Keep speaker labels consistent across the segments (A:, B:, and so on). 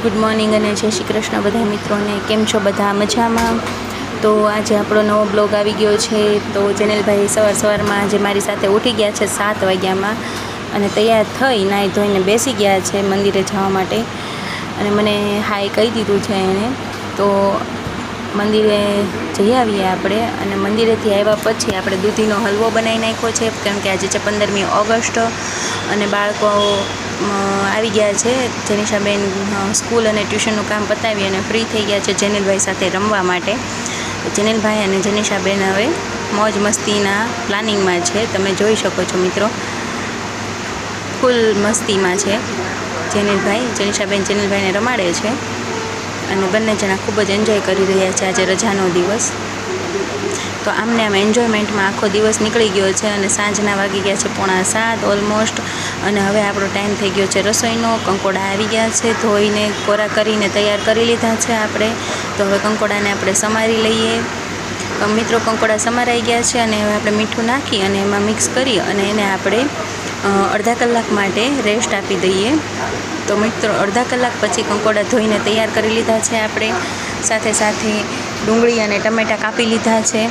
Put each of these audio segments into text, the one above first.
A: Good morning અને જય શ્રી કૃષ્ણ બધા મિત્રોને. કેમ છો બધા? મજામાં? તો આજે આપણો નવો બ્લોગ આવી ગયો છે. તો જેનેલભાઈ સવારમાં આજે મારી સાથે ઉઠી ગયા છે 7 વાગ્યામાં અને તૈયાર થઈ નાહી ધોઈને બેસી ગયા છે મંદિરે જવા માટે. અને મને હાય કહી દીધું છે એણે. તો મંદિરે જઈ આવીએ આપણે. અને મંદિરેથી આવ્યા પછી આપણે દૂધીનો હલવો બનાવી નાખ્યો છે, કેમ કે આજે છે 15મી ઓગસ્ટ અને બાળકો આવી ગયા છે. જેનિશાબેન સ્કૂલ અને ટ્યુશનનું કામ પતાવી અને ફ્રી થઈ ગયા છે જેનિલભાઈ સાથે રમવા માટે. જેનિલભાઈ અને જેનિશાબેન હવે મોજ મસ્તીના પ્લાનિંગમાં છે. તમે જોઈ શકો છો મિત્રો, ફૂલ મસ્તીમાં છે જેનિલભાઈ. જેનિલભાઈને રમાડે છે અને બંને જણા ખૂબ જ એન્જોય કરી રહ્યા છે આજે રજાનો દિવસ. તો આમને આમ એન્જોયમેન્ટમાં આખો દિવસ નીકળી ગયો છે અને સાંજના વાગી ગયા છે 6:45 ઓલમોસ્ટ. અને હવે આપણો ટાઈમ થઈ ગયો છે રસોઈનો. કંકોડા આવી ગયા છે, ધોઈને કોરા કરીને તૈયાર કરી લીધા છે આપણે. તો હવે કંકોડાને આપણે સમારી લઈએ. મિત્રો, કંકોડા સમારાઈ ગયા છે અને હવે આપણે મીઠું નાખી અને એમાં મિક્સ કરી અને એને આપણે અડધા કલાક માટે રેસ્ટ આપી દઈએ. તો મિત્રો, અડધા કલાક પછી કંકોડા ધોઈને તૈયાર કરી લીધા છે આપણે. સાથે સાથે ડુંગળી અને ટમેટાં કાપી લીધા છે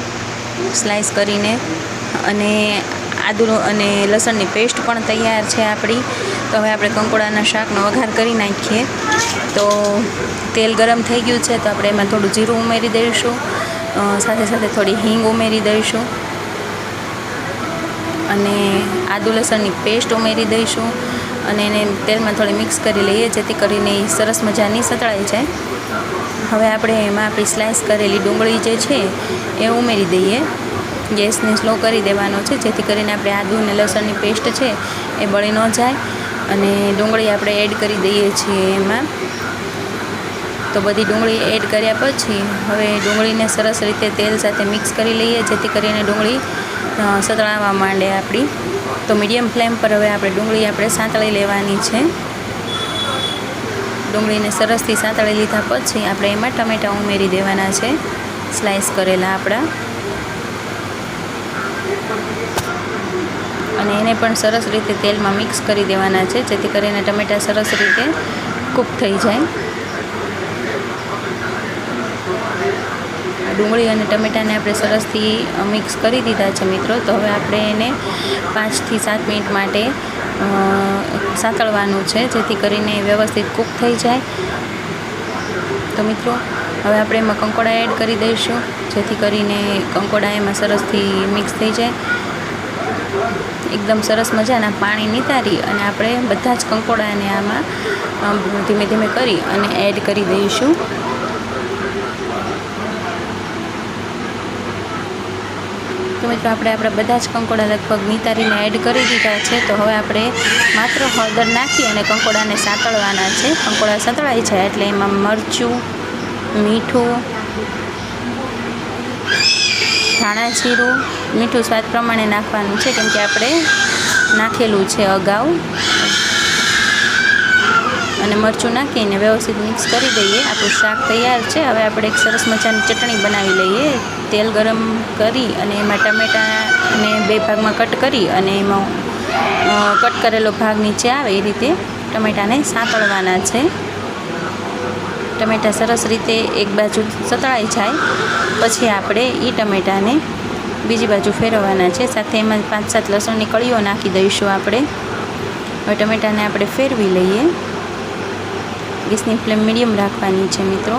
A: સ્લાઈસ કરીને, અને આદુ અને લસણની પેસ્ટ પણ તૈયાર છે આપણી. તો હવે આપણે કંકોડાના શાકનો વઘાર કરી નાખીએ. તો તેલ ગરમ થઈ ગયું છે તો આપણે એમાં થોડું જીરું ઉમેરી દઈશું, સાથે સાથે થોડી હિંગ ઉમેરી દઈશું અને આદુ લસણની પેસ્ટ ઉમેરી દઈશું અને એને તેલમાં થોડી મિક્સ કરી લઈએ જેથી કરીને એ સરસ મજાની સતળાઈ જાય. હવે આપણે એમાં આપણી સ્લાઈસ કરેલી ડુંગળી જે છે એ ઉમેરી દઈએ. ગેસને સ્લો કરી દેવાનો છે જેથી કરીને આપણે આદુ અને લસણની પેસ્ટ છે એ બળી ન જાય. અને ડુંગળી આપણે એડ કરી દઈએ છીએ એમાં. તો બધી ડુંગળી એડ કર્યા પછી હવે ડુંગળીને સરસ રીતે તેલ સાથે મિક્સ કરી લઈએ જેથી કરીને ડુંગળી સતળાવા માંડે આપણી. તો મીડિયમ ફ્લેમ પર હવે આપણે ડુંગળી સાંતળી લેવાની છે. ડુંગળીને સરસથી સાંતળી લીધા પછી આપણે એમાં ટમેટાં ઉમેરી દેવાના છે સ્લાઈસ કરેલા આપણા, અને એને પણ સરસ રીતે તેલમાં મિક્સ કરી દેવાના છે જેથી કરીને ટમેટાં સરસ રીતે કૂક થઈ જાય. ડુંગળી અને ટમેટાને આપણે સરસથી મિક્સ કરી દીધા છે મિત્રો. તો હવે આપણે એને 5 થી 7 મિનિટ માટે સાંતળવાનું છે જેથી કરીને વ્યવસ્થિત કૂક થઈ જાય. તો મિત્રો, હવે આપણે એમાં કંકોડા એડ કરી દઈશું જેથી કરીને કંકોડા એમાં સરસથી મિક્સ થઈ જાય. એકદમ સરસ મજાના પાણી નિતારી અને આપણે બધા જ કંકોડાને આમાં ધીમે ધીમે કરી અને એડ કરી દઈશું. તો મિત્રો, આપણે આપણા બધા જ કંકોડા લગભગ નિતારીને એડ કરી દીધા છે. તો હવે આપણે માત્ર હળદર નાખી અને કંકોડાને સાંતળવાના છે. કંકોડા સાંતળાય છે એટલે એમાં મરચું, મીઠું, ધાણા જીરું, મીઠું સ્વાદ પ્રમાણે નાખવાનું છે કેમ કે આપણે નાખેલું છે અગાઉ. અને મરચું નાખીને વ્યવસ્થિત મિક્સ કરી દઈએ. આપણું શાક તૈયાર છે. હવે આપણે એક સરસ મજાની ચટણી બનાવી લઈએ. તેલ ગરમ કરી અને એમાં ટમેટાને 2 ભાગમાં કટ કરી અને એમાં કટ કરેલો ભાગ નીચે આવે એ રીતે ટમેટાને સાંતળવાના છે. ટમેટાં સરસ રીતે એક બાજુ સતળાઈ જાય પછી આપણે એ ટમેટાને બીજી બાજુ ફેરવવાના છે. સાથે એમાં 5-7 લસણની કળીઓ નાખી દઈશું આપણે. હવે ટમેટાને આપણે ફેરવી લઈએ. ગેસની ફ્લેમ મીડિયમ રાખવાની છે મિત્રો.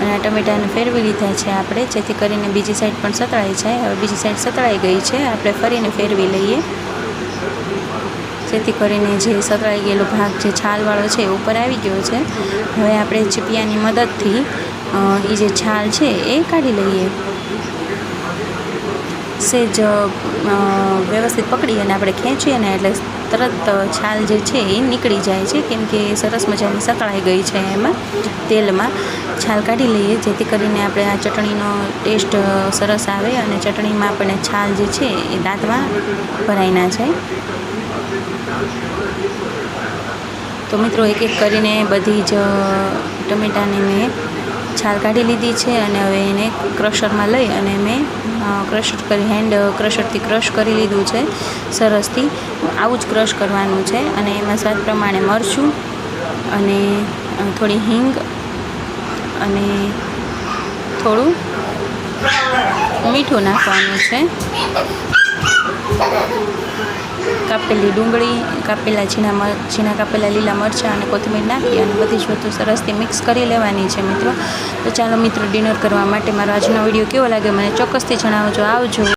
A: અને આ ટમેટાને ફેરવી લીધા છે આપણે જેથી કરીને બીજી સાઈડ પણ સતળાઈ જાય. હવે બીજી સાઈડ સતળાઈ ગઈ છે, આપણે ફરીને ફેરવી લઈએ જેથી કરીને જે સતળાઈ ગયેલો ભાગ જે છાલવાળો છે એ ઉપર આવી ગયો છે. હવે આપણે ચીપિયાની મદદથી એ જે છાલ છે એ કાઢી લઈએ. સેજ વ્યવસ્થિત પકડી અને આપણે ખેંચીએ ને એટલે તરત છાલ જે છે એ નીકળી જાય છે કેમ કે સરસ મજાની સતળાઈ ગઈ છે એમાં તેલમાં. છાલ કાઢી લઈએ જેથી કરીને આપણે આ ચટણીનો ટેસ્ટ સરસ આવે અને ચટણીમાં આપણને છાલ જે છે એ દાંતમાં ભરાઈ ના જાય. તો મિત્રો, એક એક કરીને બધી જ ટમેટાને મેં છાલ કાઢી લીધી છે અને હવે એને ક્રશરમાં લઈ અને મેં હેન્ડ ક્રશરથી ક્રશ કરી લીધું છે સરસથી. આવું જ ક્રશ કરવાનું છે અને એમાં સ્વાદ પ્રમાણે મરચું, અને થોડી હિંગ અને થોડું મીઠું નાખવાનું છે. કાપેલી ડુંગળી, કાપેલા ઝીણા કાપેલા લીલા મરચાં અને કોથમીર નાખી અને બધી જ વસ્તુ સરસથી મિક્સ કરી લેવાની છે મિત્રો. તો ચાલો મિત્રો, ડિનર કરવા માટે મારો આજનો વિડીયો કેવો લાગે મને ચોક્કસથી જણાવજો. આવજો.